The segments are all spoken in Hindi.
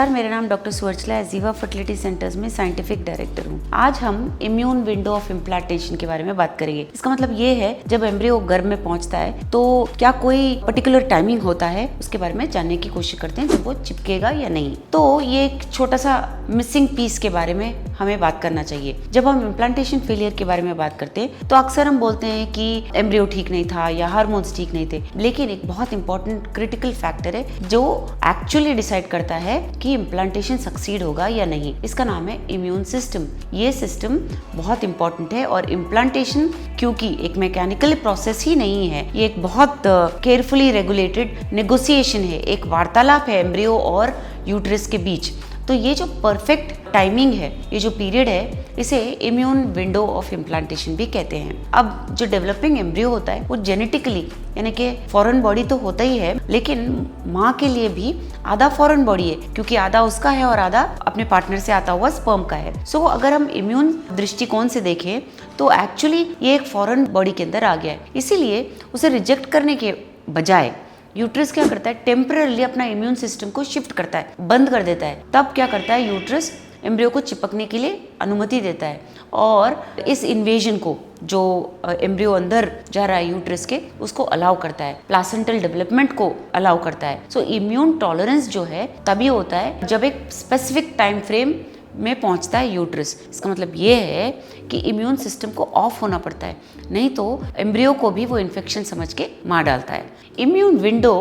नमस्कार, मेरा नाम डॉक्टर सुवर्चला है, जीवा फर्टिलिटी सेंटर्स में साइंटिफिक डायरेक्टर हूँ। आज हम इम्यून विंडो ऑफ इम्प्लांटेशन के बारे में बात करेंगे। इसका मतलब ये है, जब एम्ब्रियो गर्भ में पहुंचता है तो क्या कोई पर्टिकुलर टाइमिंग होता है, उसके बारे में जानने की कोशिश करते हैं, जब वो चिपकेगा या नहीं। तो ये एक छोटा सा मिसिंग पीस के बारे में हमें बात करना चाहिए। जब हम इम्प्लांटेशन फेलियर के बारे में बात करते हैं तो अक्सर हम बोलते हैं कि एम्ब्रियो ठीक नहीं था या हार्मोन्स ठीक नहीं थे, लेकिन एक बहुत इंपॉर्टेंट क्रिटिकल फैक्टर है जो एक्चुअली डिसाइड करता है कि इम्प्लांटेशन सक्सीड होगा या नहीं। इसका नाम है इम्यून सिस्टम। ये सिस्टम बहुत इंपॉर्टेंट है और इम्प्लांटेशन क्योंकि एक मैकेनिकल प्रोसेस ही नहीं है, ये एक बहुत केयरफुली रेगुलेटेड नेगोशिएशन है, एक वार्तालाप है एम्ब्रियो और यूट्रस के बीच। तो ये जो परफेक्ट टाइमिंग है, ये जो पीरियड है, इसे इम्यून विंडो ऑफ इम्प्लांटेशन भी कहते हैं। अब जो डेवलपिंग एम्ब्रियो होता है वो जेनेटिकली यानी कि फॉरेन बॉडी तो होता ही है, लेकिन माँ के लिए भी आधा फॉरेन बॉडी है, क्योंकि आधा उसका है और आधा अपने पार्टनर से आता हुआ स्पर्म का है। सो अगर हम इम्यून दृष्टिकोण से देखें तो एक्चुअली ये एक फॉरेन बॉडी के अंदर आ गया है। इसीलिए उसे रिजेक्ट करने के बजाय यूट्रस क्या करता है, टेम्पररी अपना इम्यून सिस्टम को शिफ्ट करता है, बंद कर देता है। तब क्या करता है, यूट्रस एम्ब्रियो को चिपकने के लिए अनुमति देता है और इस इन्वेजन को, जो एम्ब्रियो अंदर जा रहा है यूट्रस के, उसको अलाउ करता है, प्लासेंटल डेवलपमेंट को अलाउ करता है। सो इम्यून टॉलरेंस जो है तभी होता है जब एक स्पेसिफिक टाइम फ्रेम में पहुंचता है यूट्रस। इसका मतलब ये है कि इम्यून सिस्टम को ऑफ होना पड़ता है, नहीं तो एम्ब्रियो को भी वो इन्फेक्शन समझ के मार डालता है। इम्यून विंडो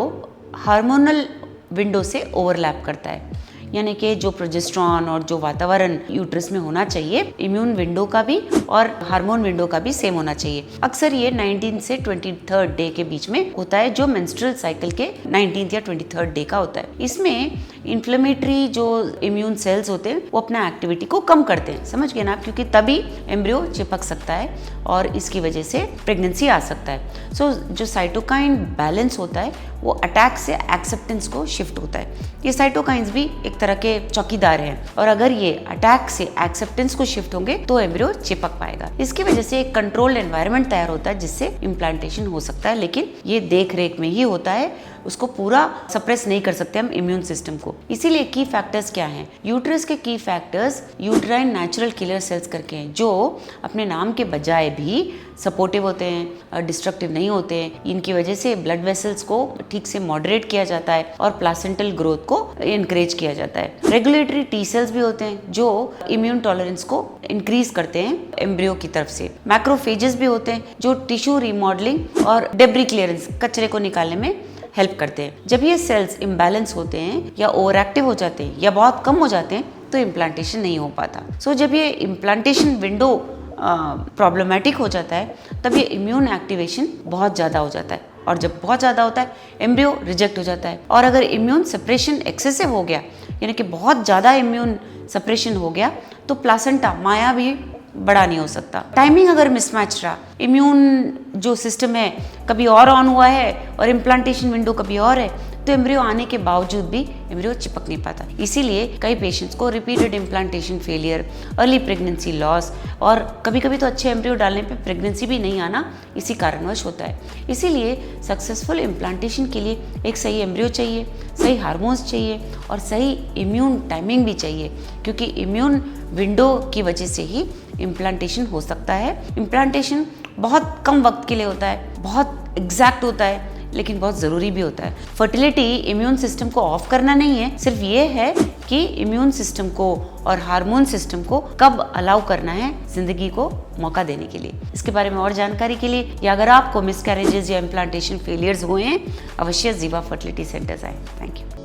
हार्मोनल विंडो से ओवरलैप करता है, यानी कि जो प्रोजेस्टेरॉन और जो वातावरण यूट्रस में होना चाहिए, इम्यून विंडो का भी और हार्मोन विंडो का भी सेम होना चाहिए। अक्सर ये 19 से 23rd डे के बीच में होता है, जो मेंस्ट्रुअल साइकिल के 19th या 23rd डे का होता है। इसमें इन्फ्लेमेटरी जो इम्यून सेल्स होते हैं वो अपना एक्टिविटी को कम करते हैं, समझ गए ना, क्योंकि तभी एम्ब्रियो चिपक सकता है और इसकी वजह से प्रेगनेंसी आ सकता है। सो जो साइटोकाइन बैलेंस होता है वो अटैक से एक्सेप्टेंस को शिफ्ट होता है। ये साइटोकाइंस भी एक तरह के चौकीदार हैं, और अगर ये अटैक से एक्सेप्टेंस को शिफ्ट होंगे तो एम्ब्रियो चिपक पाएगा। इसकी वजह से एक कंट्रोल्ड एनवायरनमेंट तैयार होता है जिससे इम्प्लांटेशन हो सकता है, लेकिन ये देख रेख में ही होता है, उसको पूरा सप्रेस नहीं कर सकते हम इम्यून सिस्टम को। इसीलिए की फैक्टर्स क्या हैं? यूट्रस के की factors uterine natural killer cells करके हैं, जो अपने नाम के बजाय भी सपोर्टिव होते हैं, डिस्ट्रक्टिव नहीं होते हैं। इनकी वजह से ब्लड वेसल्स को ठीक से मॉडरेट किया जाता है और प्लासेंटल ग्रोथ को इनकरेज किया जाता है। रेगुलेटरी टी सेल्स भी होते हैं जो इम्यून टॉलरेंस को इंक्रीज करते हैं एम्ब्रियो की तरफ से। मैक्रोफेजेस भी होते हैं जो टिश्यू रिमॉडलिंग और डेब्री क्लियरेंस, कचरे को निकालने में हेल्प करते हैं। जब ये सेल्स इम्बैलेंस होते हैं या ओवर एक्टिव हो जाते हैं या बहुत कम हो जाते हैं तो इम्प्लांटेशन नहीं हो पाता। सो जब ये इम्प्लांटेशन विंडो प्रॉब्लमेटिक हो जाता है तब ये इम्यून एक्टिवेशन बहुत ज़्यादा हो जाता है, और जब बहुत ज़्यादा होता है एम्ब्रियो रिजेक्ट हो जाता है। और अगर इम्यून सप्रेशन एक्सेसिव हो गया, यानी कि बहुत ज़्यादा इम्यून सप्रेशन हो गया, तो प्लासेंटा, माया भी बड़ा नहीं हो सकता। टाइमिंग अगर मिसमैच रहा, इम्यून जो सिस्टम है कभी और ऑन हुआ है और इम्प्लांटेशन विंडो कभी और है, तो एम्ब्रियो आने के बावजूद भी एम्ब्रियो चिपक नहीं पाता। इसीलिए कई पेशेंट्स को repeated implantation failure, early pregnancy loss और कभी कभी तो अच्छे एम्ब्रियो डालने पे प्रेगनेंसी भी नहीं आना इसी कारणवश होता है। इसीलिए सक्सेसफुल इम्प्लांटेशन के लिए एक सही एम्ब्रियो चाहिए, सही हार्मोन्स चाहिए और सही इम्यून टाइमिंग भी चाहिए, क्योंकि इम्यून विंडो की वजह से ही इम्प्लांटेशन हो सकता है। इम्प्लांटेशन बहुत कम वक्त के लिए होता है, बहुत एग्जैक्ट होता है, लेकिन बहुत ज़रूरी भी होता है। फर्टिलिटी इम्यून सिस्टम को ऑफ करना नहीं है, सिर्फ ये है कि इम्यून सिस्टम को और हार्मोन सिस्टम को कब अलाउ करना है जिंदगी को मौका देने के लिए। इसके बारे में और जानकारी के लिए, या अगर आपको मिसकैरेजेस या इम्प्लांटेशन फेलियर्स हुए हैं, अवश्य जीवा फर्टिलिटी सेंटर्स आए। Thank you.